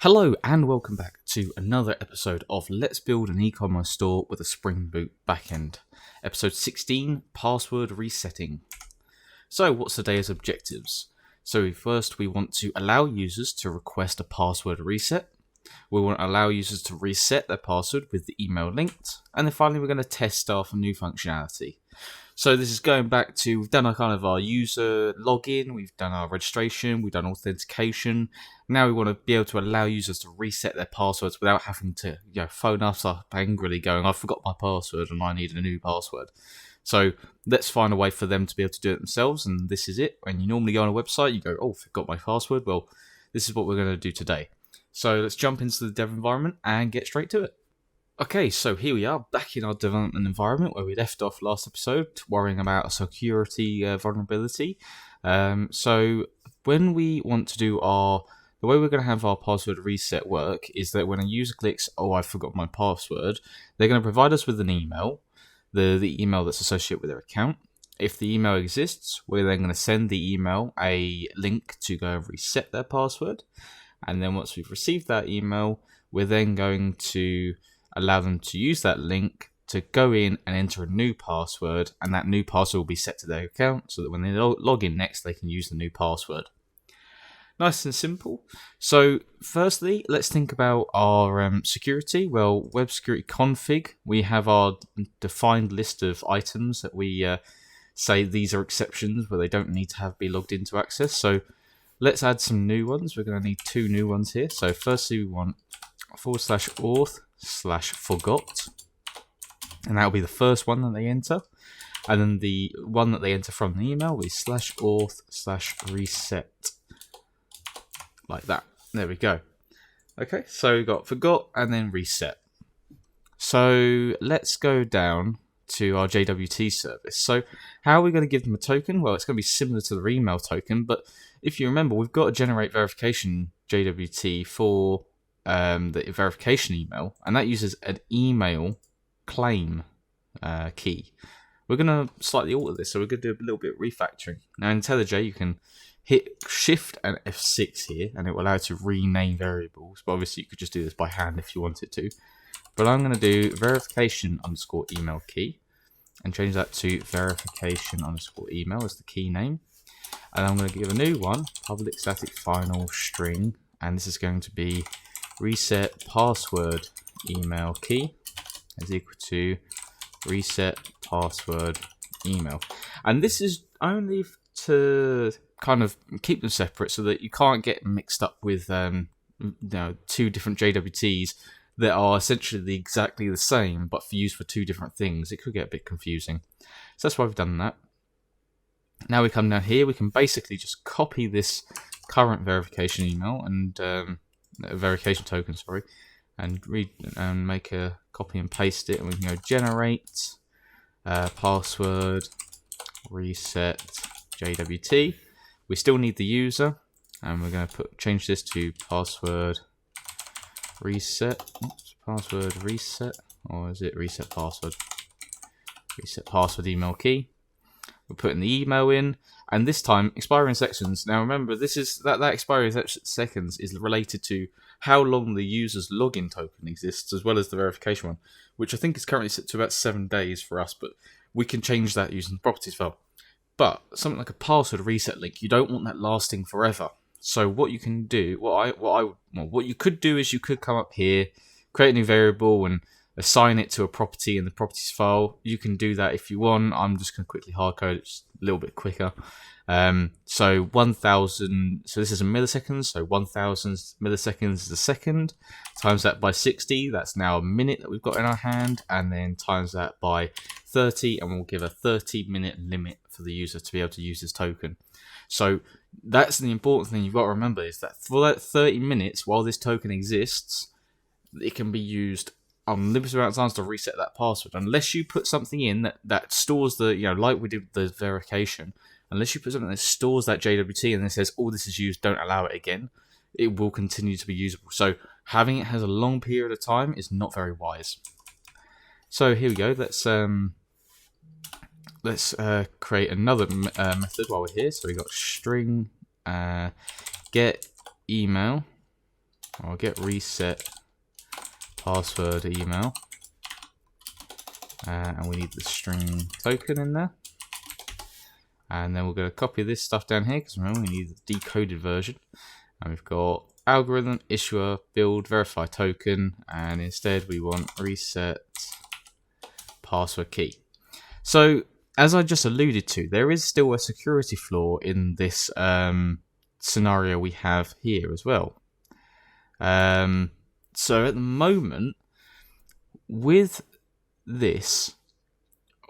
Hello and welcome back to another episode of Let's Build an E-commerce Store with a Spring Boot Backend. Episode 16, Password Resetting. So what's today's objectives? So first we want to allow users to request a password reset. We want to allow users to reset their password with the email linked. And then finally we're going to test our new functionality. So this is going back to, we've done our user login, we've done our registration, we've done authentication. Now we want to be able to allow users to reset their passwords without having to phone us up angrily going, I forgot my password and I need a new password. So let's find a way for them to be able to do it themselves, and this is it. When you normally go on a website, you go, oh, forgot my password. Well, this is what we're going to do today. So let's jump into the dev environment and get straight to it. Okay, so here we are back in our development environment where we left off last episode, worrying about a security vulnerability. So when we want to do the way we're going to have our password reset work is that when a user clicks, oh, I forgot my password, they're going to provide us with an email, the email that's associated with their account. If the email exists, we're then going to send the email a link to go and reset their password. And then once we've received that email, we're then going to allow them to use that link to go in and enter a new password, and that new password will be set to their account so that when they log in next, they can use the new password. Nice and simple. So firstly, let's think about our security. Well, web security config, we have our defined list of items that we say these are exceptions where they don't need to be logged in to access. So let's add some new ones. We're going to need two new ones here. So firstly, we want /auth/forgot, and that'll be the first one that they enter, and then the one that they enter from the email will be /auth/reset, like that. There we go. Okay, so we've got forgot and then reset. So let's go down to our JWT service. So how are we going to give them a token? Well, it's going to be similar to the email token, but if you remember, we've got to generate verification JWT for the verification email, and that uses an email claim key. We're going to slightly alter this, so we're going to do a little bit of refactoring. Now in IntelliJ, you can hit Shift and F6 here, and it will allow you to rename variables, but obviously you could just do this by hand if you wanted to. But I'm going to do verification underscore email key, and change that to verification underscore email as the key name. And I'm going to give a new one, public static final string, and this is going to be reset password email key is equal to reset password email. And this is only to kind of keep them separate so that you can't get mixed up with two different JWTs that are essentially exactly the same but used for two different things. It could get a bit confusing. So that's why we've done that. Now we come down here, we can basically just copy this current verification email and verification token, and make a copy and paste it, and we can go generate password reset JWT. We still need the user, and we're going to change this to password reset. Password reset, or is it reset password? Reset password email key. We're putting the email in, and this time expiring seconds. Now remember, this is that expiring seconds is related to how long the user's login token exists, as well as the verification one, which I think is currently set to about 7 days for us, but we can change that using the properties file. But something like a password reset link, you don't want that lasting forever. So what you can do, what you could do is you could come up here, create a new variable, and assign it to a property in the properties file. You can do that if you want. I'm just going to quickly hardcode it just a little bit quicker. So 1000, so this is in milliseconds, so 1000 milliseconds is a second. Times that by 60, that's now a minute that we've got in our hand, and then times that by 30, and we'll give a 30-minute limit for the user to be able to use this token. So that's the important thing you've got to remember, is that for that 30 minutes while this token exists, it can be used unlimited amount of times to reset that password, unless you put something in that stores the, like we did with the verification, unless you put something that stores that JWT and then says, oh, this is used, don't allow it again, it will continue to be usable. So having it has a long period of time is not very wise. So here we go, let's create another method while we're here. So we got string get email, I'll get reset password email. And we need the string token in there. And then we're going to copy this stuff down here, because remember we need the decoded version. And we've got algorithm, issuer, build, verify token, and instead we want reset password key. So, as I just alluded to, there is still a security flaw in this scenario we have here as well. So at the moment, with this,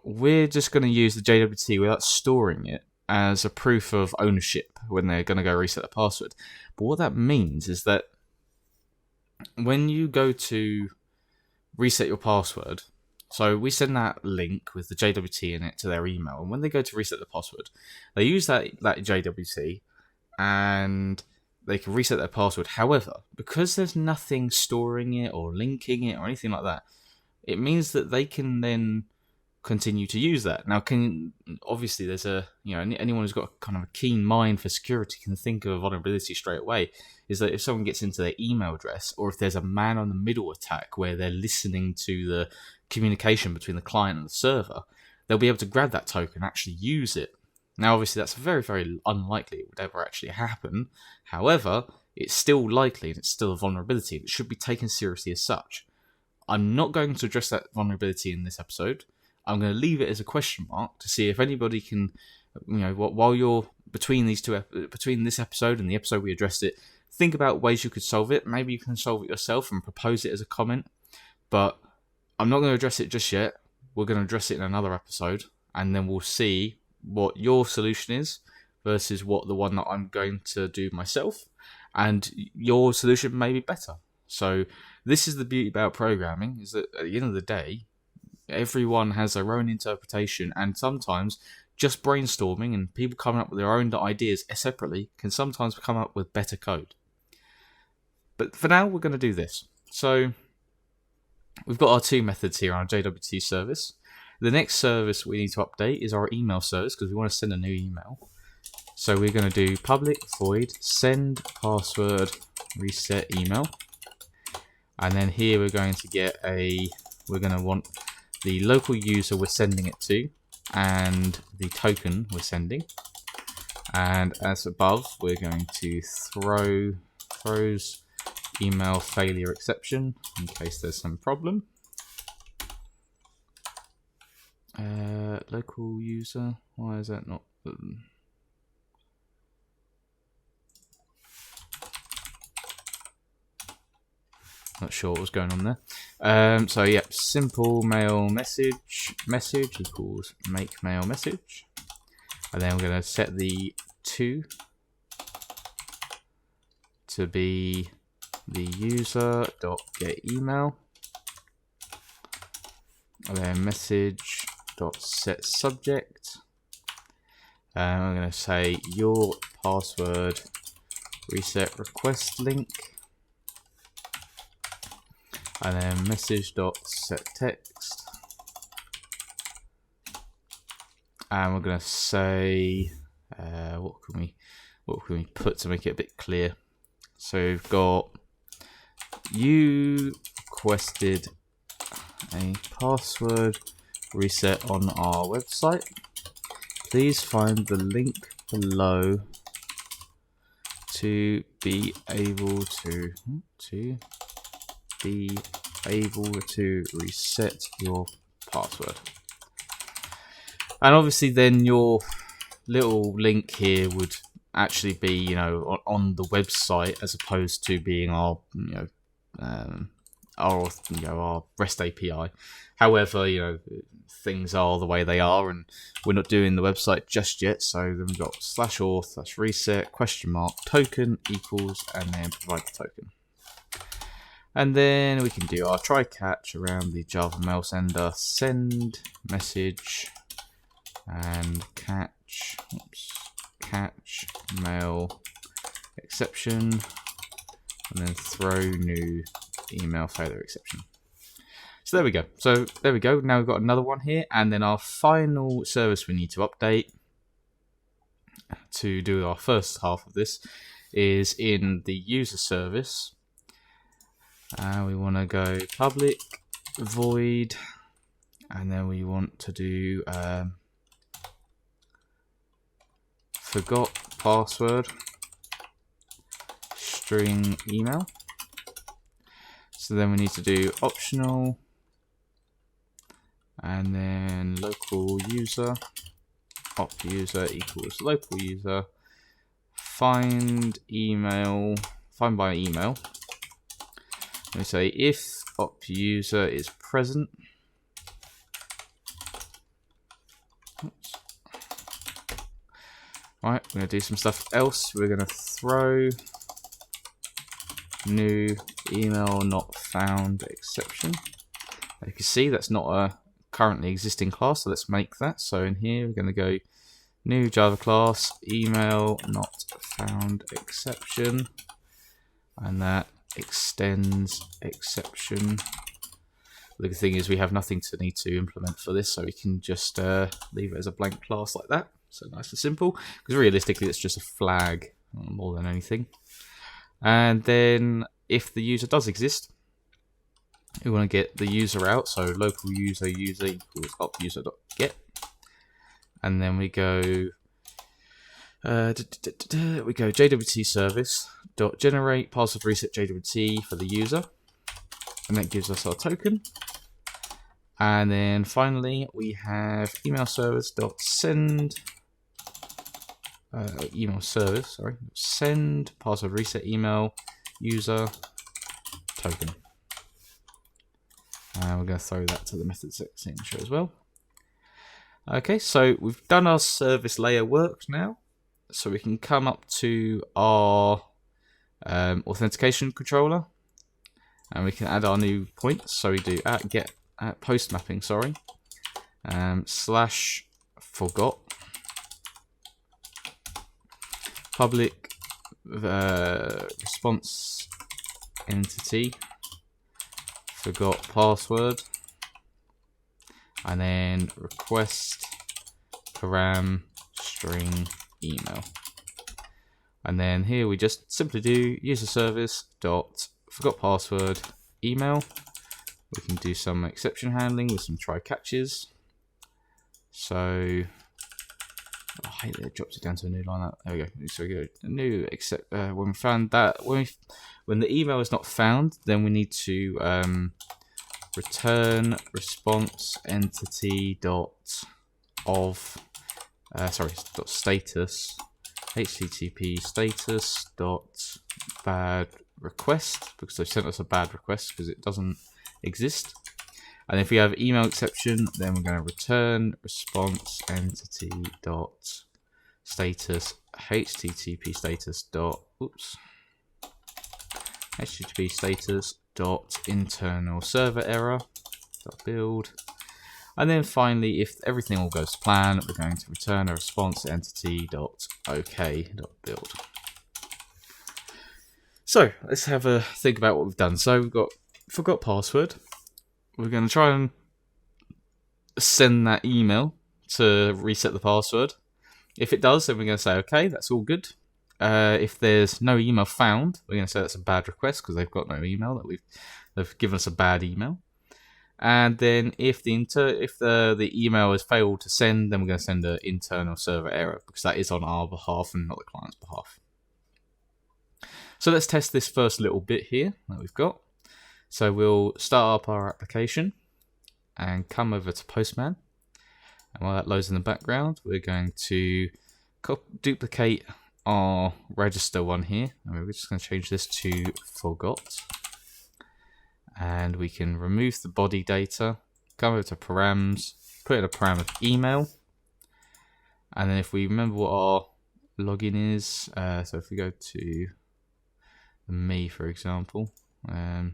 we're just going to use the JWT without storing it as a proof of ownership when they're going to go reset the password. But what that means is that when you go to reset your password, so we send that link with the JWT in it to their email, and when they go to reset the password, they use that JWT and they can reset their password. However, because there's nothing storing it or linking it or anything like that, it means that they can then continue to use that. Now, obviously there's anyone who's got kind of a keen mind for security can think of a vulnerability straight away, is that if someone gets into their email address, or if there's a man on the middle attack where they're listening to the communication between the client and the server, they'll be able to grab that token and actually use it. Now, obviously that's very, very unlikely it would ever actually happen. However, it's still likely and it's still a vulnerability that should be taken seriously as such. I'm not going to address that vulnerability in this episode. I'm going to leave it as a question mark to see if anybody can, while you're between this episode and the episode we addressed it, think about ways you could solve it. Maybe you can solve it yourself and propose it as a comment. But I'm not going to address it just yet. We're going to address it in another episode, and then we'll see what your solution is versus what the one that I'm going to do myself. And your solution may be better. So this is the beauty about programming, is that at the end of the day, everyone has their own interpretation, and sometimes just brainstorming and people coming up with their own ideas separately can sometimes come up with better code. But for now, we're going to do this. So we've got our two methods here on our JWT service. The next service we need to update is our email service, because we want to send a new email. So we're going to do public void send password reset email. And then here we're going to want the local user we're sending it to and the token we're sending. And as above, we're going to throws email failure exception in case there's some problem. Local user, why is that not? Not sure what was going on there. So yeah, simple mail message equals make mail message, and then we're going to set the to be the user dot get email, and then message dot set subject, and I'm going to say your password reset request link. And then message.setText. And we're going to say, what can we put to make it a bit clear? So we've got, you requested a password reset on our website. Please find the link below to be able to reset your password. And obviously then your little link here would actually be on the website, as opposed to being our REST API. However, things are the way they are, and we're not doing the website just yet. So then we've got /auth/reset token equals, and then provide the token. And then we can do our try catch around the Java mail sender, send message and catch mail exception, and then throw new email failure exception. So there we go. Now we've got another one here, and then our final service we need to update to do our first half of this is in the user service. We want to go public void, and then we want to do forgot password string email. So then we need to do optional, and then local user, op user equals local user, find by email. And we say if op user is present. Oops. Right, we're going to do some stuff else. We're going to throw new email not found exception. As you can see, that's not a currently existing class, so let's make that. So in here, we're going to go new Java class email not found exception, and that extends exception. The good thing is we have nothing to need to implement for this, so we can just leave it as a blank class like that. So nice and simple, because realistically it's just a flag more than anything. And then if the user does exist, we want to get the user out, so local user equals op user.get, and then we go JWT service dot generate password reset JWT for the user, and that gives us our token. And then finally we have email service dot send send password reset email user token. And we're going to throw that to the method signature as well. Okay, so we've done our service layer work now. So we can come up to our authentication controller, and we can add our new points. So we do post mapping, slash forgot public response entity forgot password, and then request param string email. And then here we just simply do user service dot forgot password email. We can do some exception handling with some try catches. So I hate that it drops it down to a new line. There we go. So we go a new except when we found that when the email is not found, then we need to return response entity dot status http status dot bad request, because they've sent us a bad request because it doesn't exist. And if we have email exception, then we're going to return response entity dot status http status dot http status dot internal server error dot build. And then finally, if everything all goes to plan, we're going to return a response entity dot OK dot build. So let's have a think about what we've done. So we've got forgot password. We're going to try and send that email to reset the password. If it does, then we're going to say, okay, that's all good. If there's no email found, we're going to say that's a bad request because they've got no email, they've given us a bad email. And then if the email has failed to send, then we're going to send an internal server error because that is on our behalf and not the client's behalf. So let's test this first little bit here that we've got. So we'll start up our application and come over to Postman. And while that loads in the background, we're going to duplicate our register one here. And we're just going to change this to forgot. And we can remove the body data, come over to params, put in a param of email. And then if we remember what our login is, so if we go to me, for example, I'll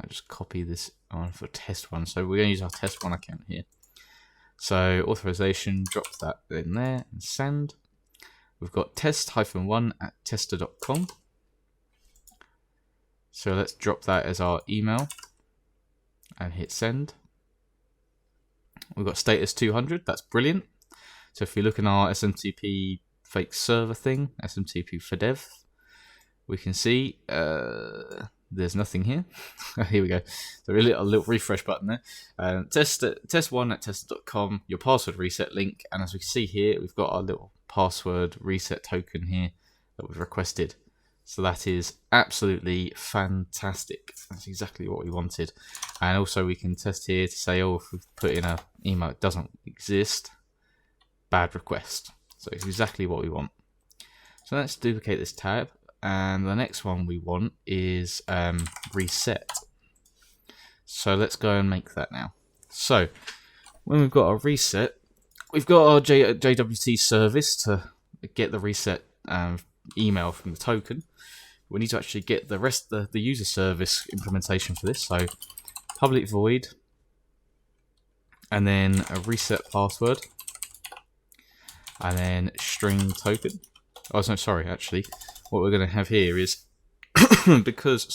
just copy this on for test one. So we're going to use our test one account here. So authorization, drop that in there and send. We've got test-1 at tester.com. So let's drop that as our email and hit send. We've got status 200. That's brilliant. So if we look in our SMTP fake server thing, SMTP for dev, we can see There's nothing here. Here we go. So a little refresh button there. Test1 at test.com, your password reset link. And as we can see here, we've got our little password reset token here that we've requested. So that is absolutely fantastic. That's exactly what we wanted. And also we can test here to say, oh, if we put in an email that doesn't exist, bad request. So it's exactly what we want. So let's duplicate this tab. And the next one we want is reset. So let's go and make that now. So when we've got our reset, we've got our JWT service to get the reset email from the token. We need to actually get the rest of the user service implementation for this. So public void, and then a reset password, and then string token. Oh, no, sorry, actually, what we're going to have here is because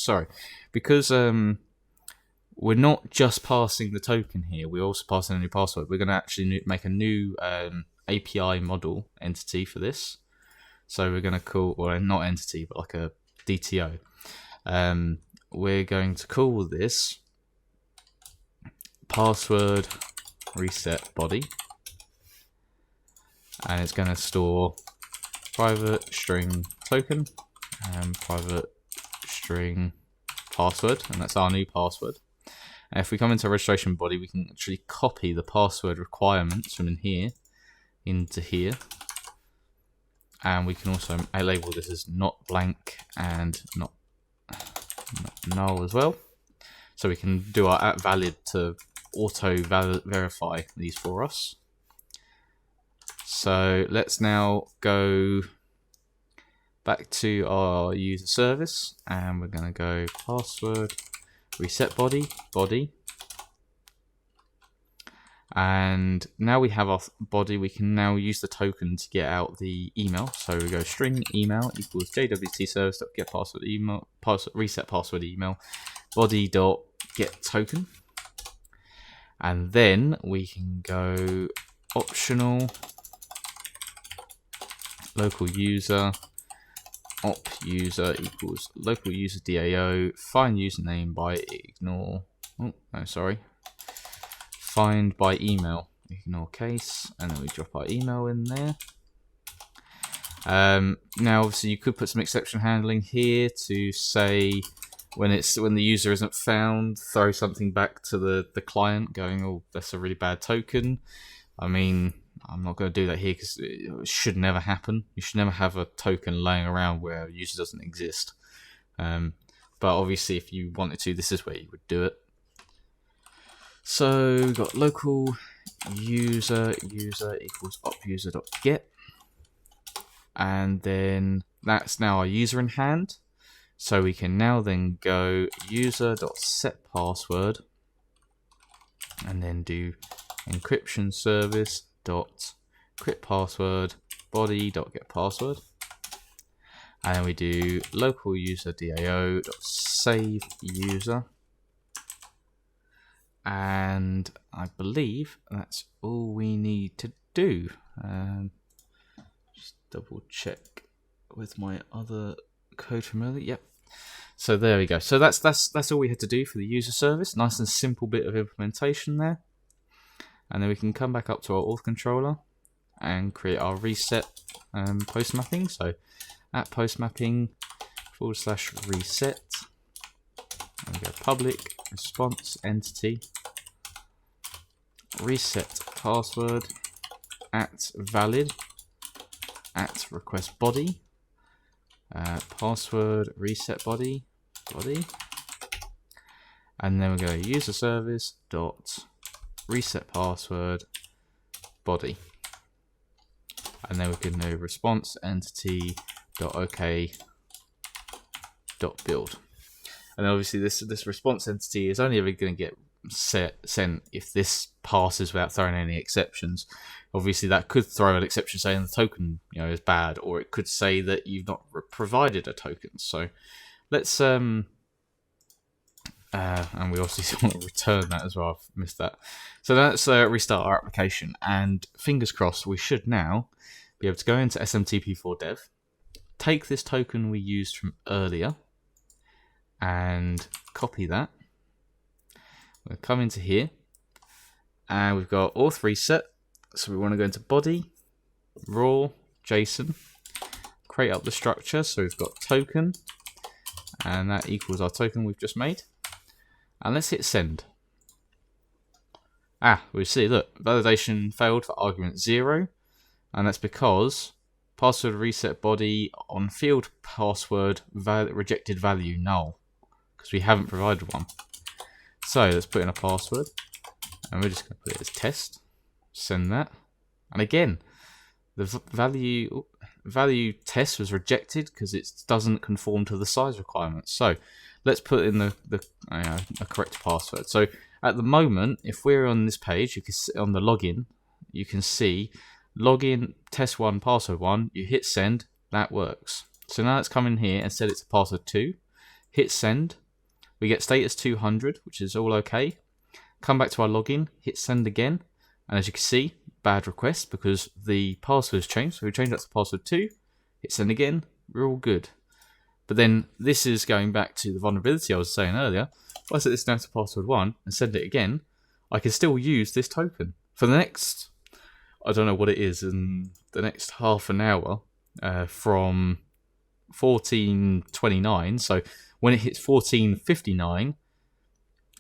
we're not just passing the token here, we're also passing a new password. We're going to actually make a new API model entity for this. So we're going to call, well, not entity, but like a DTO. We're going to call this password reset body, and it's going to store private string token and private string password, and that's our new password. And if we come into registration body, we can actually copy the password requirements from in here into here. And we can also label this as not blank and not null as well. So we can do our @valid to auto verify these for us. So let's now go back to our user service, and we're going to go password reset body. And now we have our body, we can now use the token to get out the email. So we go string email equals JWT service.get password email, reset password email, body.get token. And then we can go optional local user op user equals local user DAO, find username by ignore, find by email, ignore case, and then we drop our email in there. Now obviously you could put some exception handling here to say when the user isn't found, throw something back to the client going, oh, that's a really bad token. I mean, I'm not going to do that here because it should never happen. You should never have a token laying around where a user doesn't exist. But obviously if you wanted to, this is where you would do it. So we've got local user equals opuser.get, and then that's now our user in hand. So we can now then go user.setPassword and then do encryption service dot encrypt password body.get password, and then we do local user DAO dot save user. And I believe that's all we need to do. Just double check with my other code from earlier. Yep. So there we go. So that's all we had to do for the user service. Nice and simple bit of implementation there. And then we can come back up to our auth controller and create our reset post mapping. So at post mapping /reset. And we go public response entity reset password at valid at request body password reset body, and then we go user service dot reset password body, and then we can do response entity dot okay dot build. And obviously this response entity is only ever going to get sent if this passes without throwing any exceptions. Obviously that could throw an exception saying the token is bad, or it could say that you've not provided a token. So let's and we also want to return that as well. I've missed that. So let's restart our application, and fingers crossed we should now be able to go into SMTP4 dev, take this token we used from earlier, and copy that. We'll come into here, and we've got auth reset. So we want to go into body, raw, JSON, create up the structure. So we've got token, and that equals our token we've just made. And let's hit send. We see, look, validation failed for argument 0, and that's because password reset body on field password rejected value null, because we haven't provided one. So let's put in a password, and we're just going to put it as test. Send that, and again, the value test was rejected because it doesn't conform to the size requirements. So let's put in a correct password. So at the moment, if we're on this page, you can see on the login, you can see login test1 password 1. You hit send, that works. So now let's come in here and set it to password 2. Hit send. We get status 200, which is all okay. Come back to our login, hit send again, and as you can see, bad request because the password's changed. So we change that to password 2. Hit send again. We're all good. But then this is going back to the vulnerability I was saying earlier. If I set this down to password 1 and send it again, I can still use this token. For the next, I don't know what it is, in the next half an hour from 14:29. So when it hits 14:59,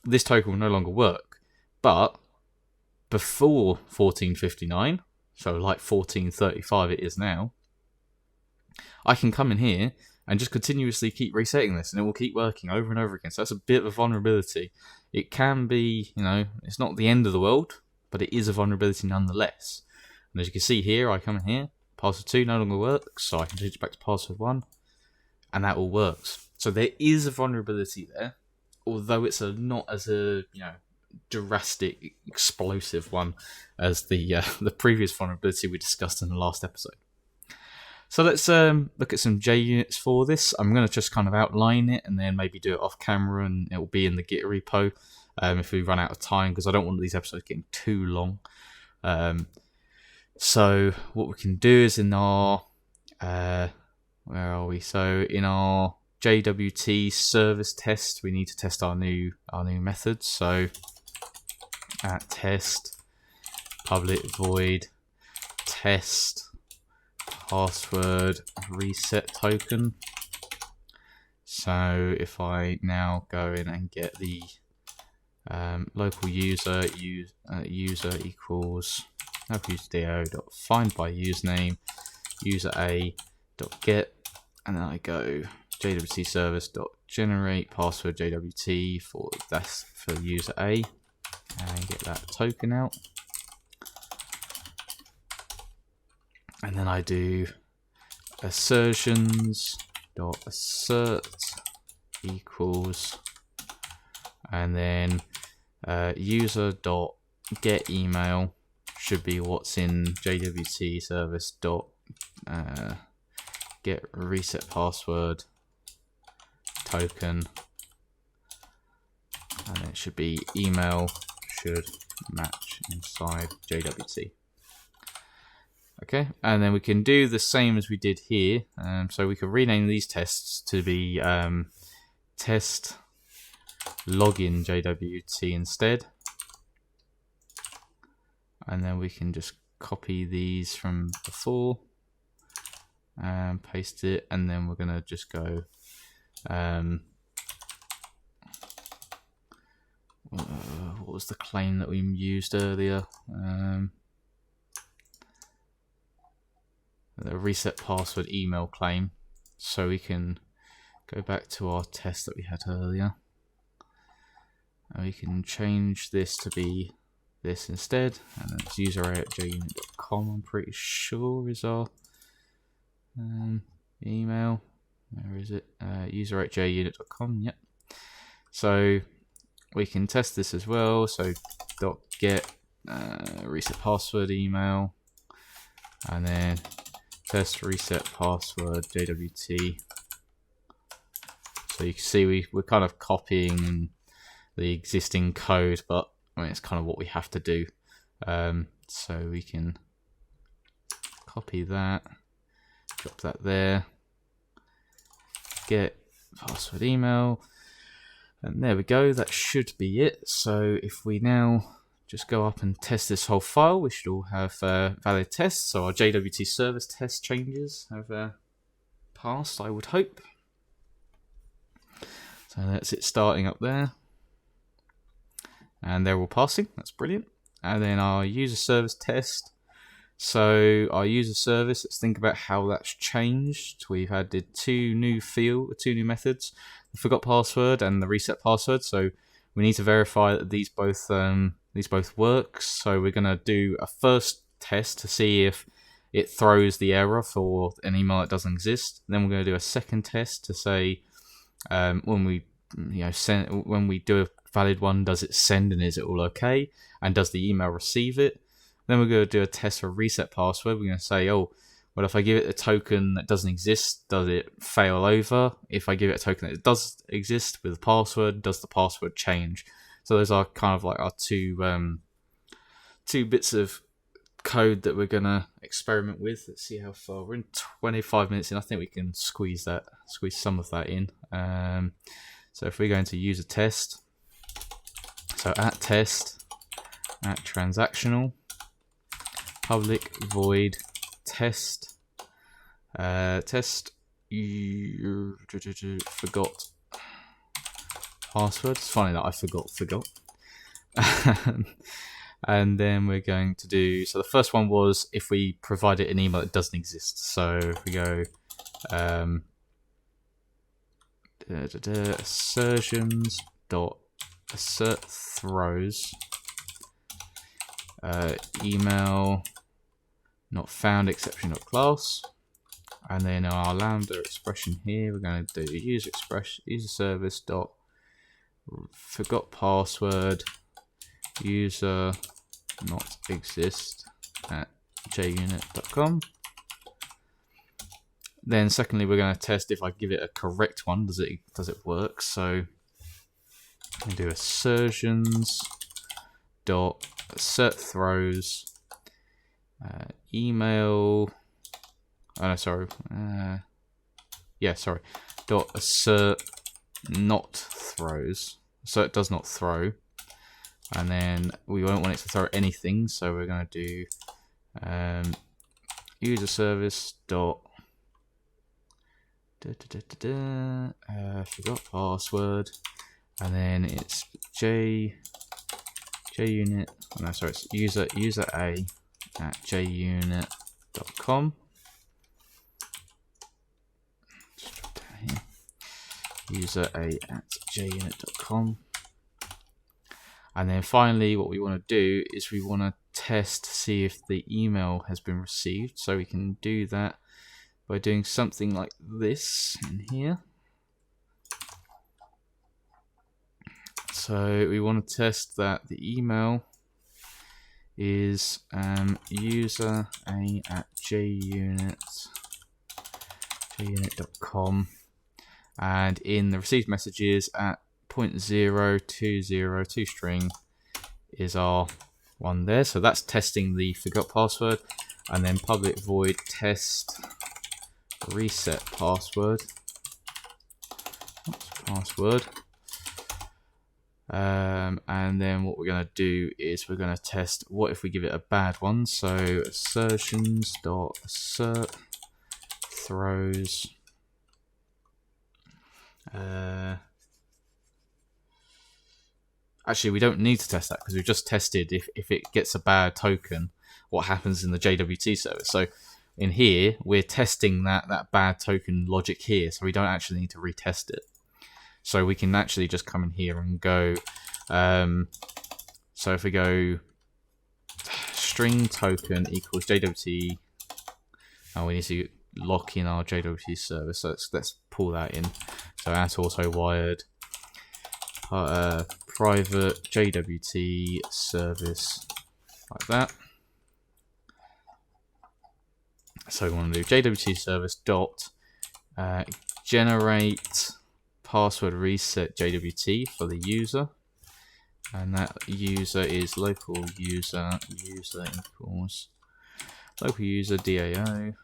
this token will no longer work. But before 14:59, so like 14:35 it is now, I can come in here and just continuously keep resetting this, and it will keep working over and over again. So that's a bit of a vulnerability. It can be, it's not the end of the world, but it is a vulnerability nonetheless. And as you can see here, I come in here, password 2 no longer works, so I can change it back to password 1, and that all works. So there is a vulnerability there, although it's not as a drastic, explosive one as the previous vulnerability we discussed in the last episode. So let's look at some JUnits for this. I'm going to just kind of outline it and then maybe do it off camera, and it will be in the Git repo if we run out of time, because I don't want these episodes getting too long. So what we can do is in our where are we? So in our JWT service test, we need to test our new methods. So at test public void test password reset token. So if I now go in and get the local user equals local user do dot find by username user a dot get, and then I go JWT service dot generate password JWT for user a, and get that token out. And then I do assertions dot assert equals, and then user dot get email should be what's in JWT service dot get reset password token, and it should be email should match inside JWT. Okay, and then we can do the same as we did here. So we can rename these tests to be test login JWT instead. And then we can just copy these from before and paste it. And then we're going to just go what was the claim that we used earlier? The reset password email claim. So we can go back to our test that we had earlier, and we can change this to be this instead, and then it's user@junit.com. I'm pretty sure is our email. Where is it? User@junit.com. Yep. So we can test this as well. So .get reset password email, and then test reset password JWT. So you can see we're kind of copying the existing code, but I mean it's kind of what we have to do. So we can copy that, drop that there, get password email. And there we go, that should be it. So if we now just go up and test this whole file, we should all have valid tests. So our JWT service test changes have passed, I would hope. So that's it starting up there. And they're all passing, that's brilliant. And then our user service test. So our user service, let's think about how that's changed. We've added two new methods, the forgot password and the reset password. So we need to verify that these both work. So we're going to do a first test to see if it throws the error for an email that doesn't exist. Then we're going to do a second test to say when we do a valid one, does it send and is it all okay? And does the email receive it? Then we're going to do a test for reset password. We're going to say, oh, well, if I give it a token that doesn't exist, does it fail over? If I give it a token that does exist with a password, does the password change? So those are kind of like our two bits of code that we're going to experiment with. Let's see how far. We're in 25 minutes in. I think we can squeeze some of that in. So if we go into user test, so at test, at transactional, public void test forgot password. It's funny that I forgot. And then we're going to do, so the first one was if we provided an email that doesn't exist. So if we go assertions dot assert throws email not found exception dot class, and then our lambda expression here we're going to do user service dot forgot password user not exist at junit.com. Then secondly we're going to test if I give it a correct one, does it work? So we do assertions dot assert throws email dot assert not throws, so it does not throw, and then we won't want it to throw anything, so we're going to do user service dot forgot password, and then it's junit. It's user a at junit.com. User a at junit.com. And then finally, what we want to do is we want to test to see if the email has been received. So we can do that by doing something like this in here. So we want to test that the email is user a at junit.com, and in the received messages at 0.0202 string is our one there. So that's testing the forgot password, and then public void test reset password. And then what we're going to do is we're going to test what if we give it a bad one. So assertions dot assert throws actually we don't need to test that because we've just tested if it gets a bad token, what happens in the JWT service. So in here we're testing that bad token logic here, so we don't actually need to retest it. So we can actually just come in here and go, so if we go string token equals JWT, we need to lock in our JWT service. So let's pull that in. So at auto wired private JWT service like that. So we want to do JWT service dot generate password reset JWT for the user, and that user is local user equals local user DAO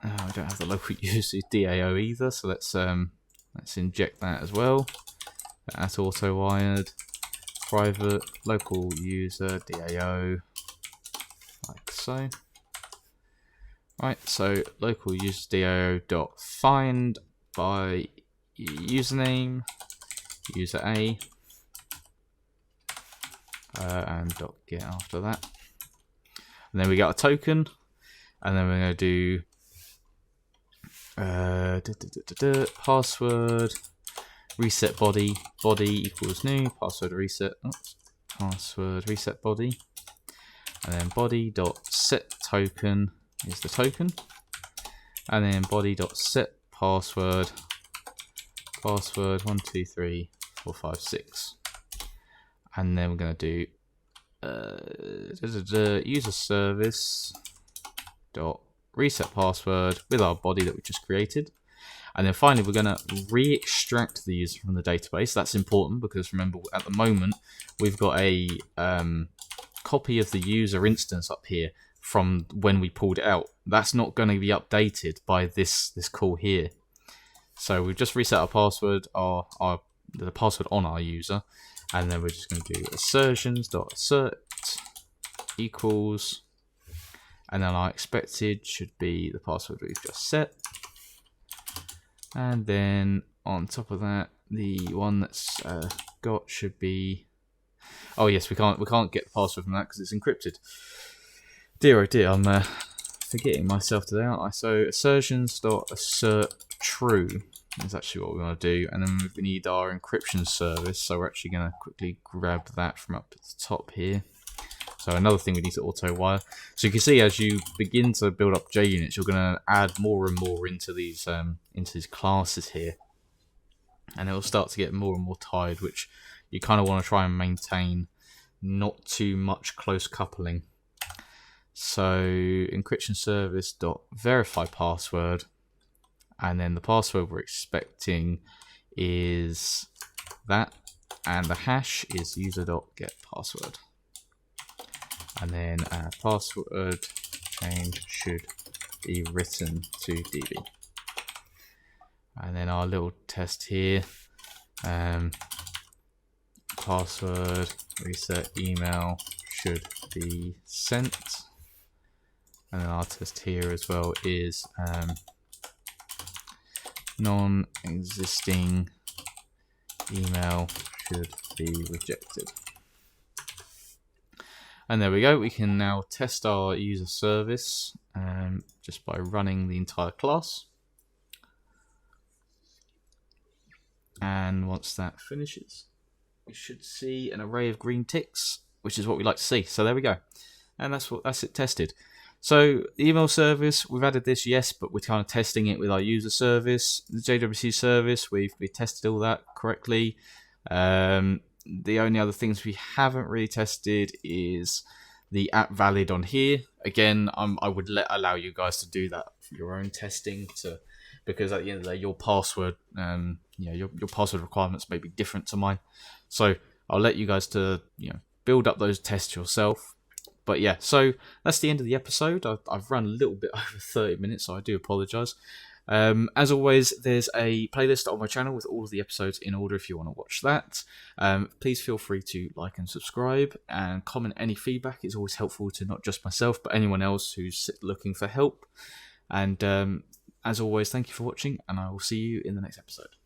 I don't have the local user DAO either, so let's inject that as well. That's auto wired. Private local user DAO, like so. Right, so local user DAO dot find by username user A, and dot get after that. And then we got a token, and then we're going to do password reset body equals new password reset. Oops, password reset body, and then body dot set token is the token, and then body dot set password 123456, and then we're going to do user service dot reset password with our body that we just created. And then finally, we're going to re-extract the user from the database. That's important because remember, at the moment, we've got a copy of the user instance up here from when we pulled it out. That's not going to be updated by this call here. So we've just reset our password, the password on our user, and then we're just going to do assertions.assert equals, and then our expected should be the password we've just set. And then on top of that, the one that's got should be. Oh yes, we can't get the password from that because it's encrypted. Dear oh dear, I'm forgetting myself today, aren't I? So assertions.assert true is actually what we want to do, and then we need our encryption service. So we're actually going to quickly grab that from up to the top here. So another thing we need to auto wire. So you can see as you begin to build up JUnits, you're going to add more and more into these classes here, and it will start to get more and more tied, which you kind of want to try and maintain not too much close coupling. So encryption service dot verify password, and then the password we're expecting is that, and the hash is user dot get password. And then our password change should be written to DB. And then our little test here, password reset email should be sent. And then our test here as well is non-existing email should be rejected. And there we go, we can now test our user service just by running the entire class. And once that finishes, we should see an array of green ticks, which is what we like to see. So there we go. And that's it tested. So the email service, we've added this, yes, but we're kind of testing it with our user service. The JWT service, we tested all that correctly. The only other things we haven't really tested is the app valid on here. Again, I would allow you guys to do that for your own testing, because at the end of the day, your password, your password requirements may be different to mine. So I'll let you guys to build up those tests yourself. But yeah, so that's the end of the episode. I've run a little bit over 30 minutes, so I do apologise. As always, there's a playlist on my channel with all of the episodes in order if you want to watch that. Please feel free to like and subscribe and comment any feedback. It's always helpful to not just myself, but anyone else who's looking for help. And as always, thank you for watching, and I will see you in the next episode.